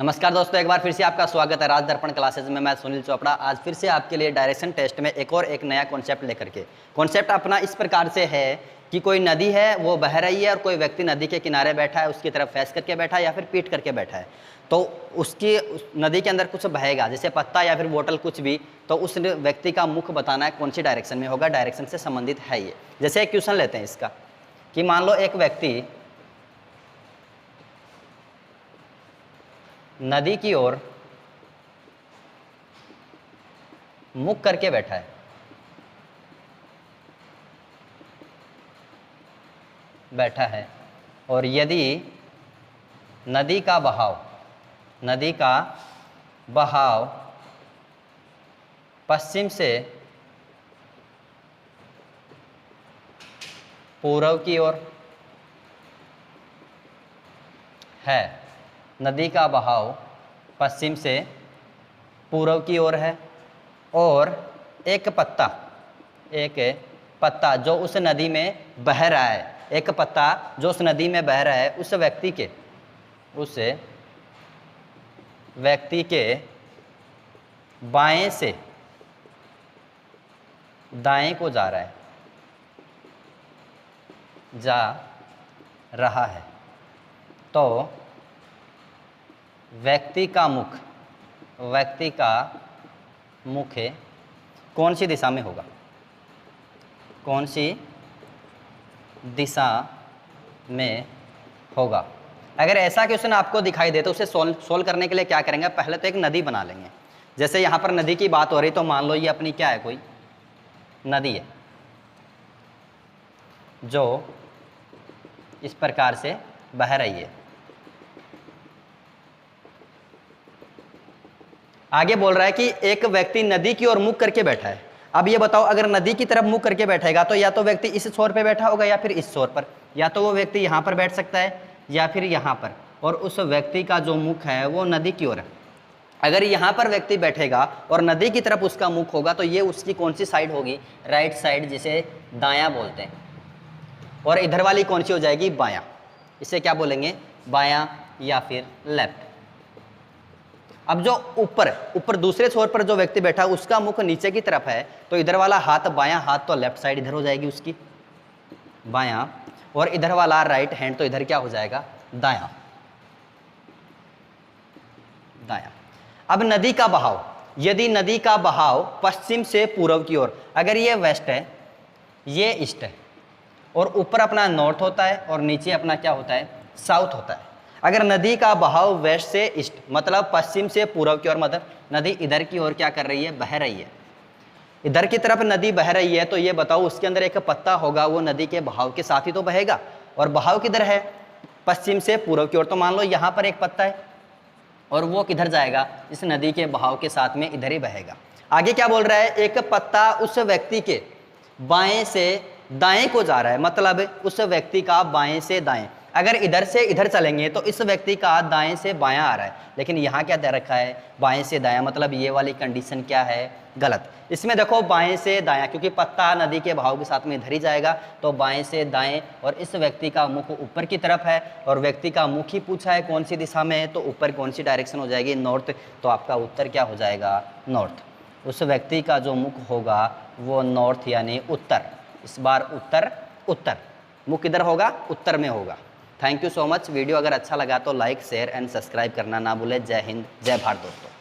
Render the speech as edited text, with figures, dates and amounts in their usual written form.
नमस्कार दोस्तों, एक बार फिर से आपका स्वागत है राज दर्पण क्लासेज में। मैं सुनील चोपड़ा आज फिर से आपके लिए डायरेक्शन टेस्ट में एक नया कॉन्सेप्ट लेकर के। कॉन्सेप्ट अपना इस प्रकार से है कि कोई नदी है, वो बह रही है और कोई व्यक्ति नदी के किनारे बैठा है, उसकी तरफ फेस करके बैठा है या फिर पीठ करके बैठा है। तो उसकी नदी के अंदर कुछ बहेगा, जैसे पत्ता या फिर बोतल कुछ भी, तो उस व्यक्ति का मुख बताना है कौन सी डायरेक्शन में होगा, डायरेक्शन से संबंधित है ये। जैसे एक क्वेश्चन लेते हैं इसका कि मान लो एक व्यक्ति नदी की ओर मुख करके बैठा है, और यदि नदी का बहाव पश्चिम से पूर्व की ओर है, नदी का बहाव पश्चिम से पूर्व की ओर है, और एक पत्ता जो उस नदी में बह रहा है, एक पत्ता जो उस नदी में बह रहा है, उस व्यक्ति के बाएं से दाएं को जा रहा है, तो व्यक्ति का मुख कौन सी दिशा में होगा, कौन सी दिशा में होगा। अगर ऐसा क्वेश्चन आपको दिखाई दे तो उसे सोल्व करने के लिए क्या करेंगे, पहले तो एक नदी बना लेंगे। जैसे यहाँ पर नदी की बात हो रही, तो मान लो ये अपनी क्या है, कोई नदी है जो इस प्रकार से बह रही है। आगे बोल रहा है कि एक व्यक्ति नदी की ओर मुख करके बैठा है। अब ये बताओ, अगर नदी की तरफ मुख करके बैठेगा तो या तो व्यक्ति इस छोर पे बैठा होगा या फिर इस छोर पर, या तो वो व्यक्ति यहाँ पर बैठ सकता है या फिर यहाँ पर, और उस व्यक्ति का जो मुख है वो नदी की ओर है। अगर यहाँ पर व्यक्ति बैठेगा और नदी की तरफ उसका मुख होगा तो ये उसकी कौन सी साइड होगी, राइट साइड, जिसे दायां बोलते हैं। और इधर वाली कौन सी हो जाएगी, बायां। इसे क्या बोलेंगे, बायां या फिर लेफ्ट। अब जो ऊपर दूसरे छोर पर जो व्यक्ति बैठा है उसका मुख नीचे की तरफ है, तो इधर वाला हाथ बायां हाथ तो लेफ्ट साइड इधर हो जाएगी उसकी, बायां, और इधर वाला राइट हैंड तो इधर क्या हो जाएगा, दायां। अब नदी का बहाव, यदि नदी का बहाव पश्चिम से पूर्व की ओर, अगर ये वेस्ट है, ये ईस्ट है, और ऊपर अपना नॉर्थ होता है और नीचे अपना क्या होता है, साउथ होता है। अगर नदी का बहाव वेस्ट से ईस्ट, मतलब पश्चिम से पूर्व की ओर, मतलब नदी इधर की ओर क्या कर रही है, बह रही है, इधर की तरफ नदी बह रही है, तो ये बताओ उसके अंदर एक पत्ता होगा, वो नदी के बहाव के साथ ही तो बहेगा, और बहाव किधर है, पश्चिम से पूर्व की ओर। तो मान लो यहाँ पर एक पत्ता है और वो किधर जाएगा, इस नदी के बहाव के साथ में इधर ही बहेगा। आगे क्या बोल रहा है, एक पत्ता उस व्यक्ति के बाएं से दाएं को जा रहा है, मतलब उस व्यक्ति का बाएं से दाएं। अगर इधर से इधर चलेंगे तो इस व्यक्ति का दाएं से बायां आ रहा है, लेकिन यहाँ क्या दे रखा है, बाएं से दायां, मतलब ये वाली कंडीशन क्या है, गलत। इसमें देखो बाएं से दायां, क्योंकि पत्ता नदी के बहाव के साथ में इधर ही जाएगा, तो बाएं से दाएं, और इस व्यक्ति का मुख ऊपर की तरफ है, और व्यक्ति का मुख ही पूछा है कौन सी दिशा में है, तो ऊपर कौन सी डायरेक्शन हो जाएगी, नॉर्थ। तो आपका उत्तर क्या हो जाएगा, नॉर्थ। उस व्यक्ति का जो मुख होगा वो नॉर्थ यानी उत्तर। इस बार उत्तर मुख किधर होगा, उत्तर में होगा। Thank you so much. Video अगर अच्छा लगा तो लाइक, शेयर एंड सब्सक्राइब करना ना भूलें। जय हिंद, जय भारत दोस्तों।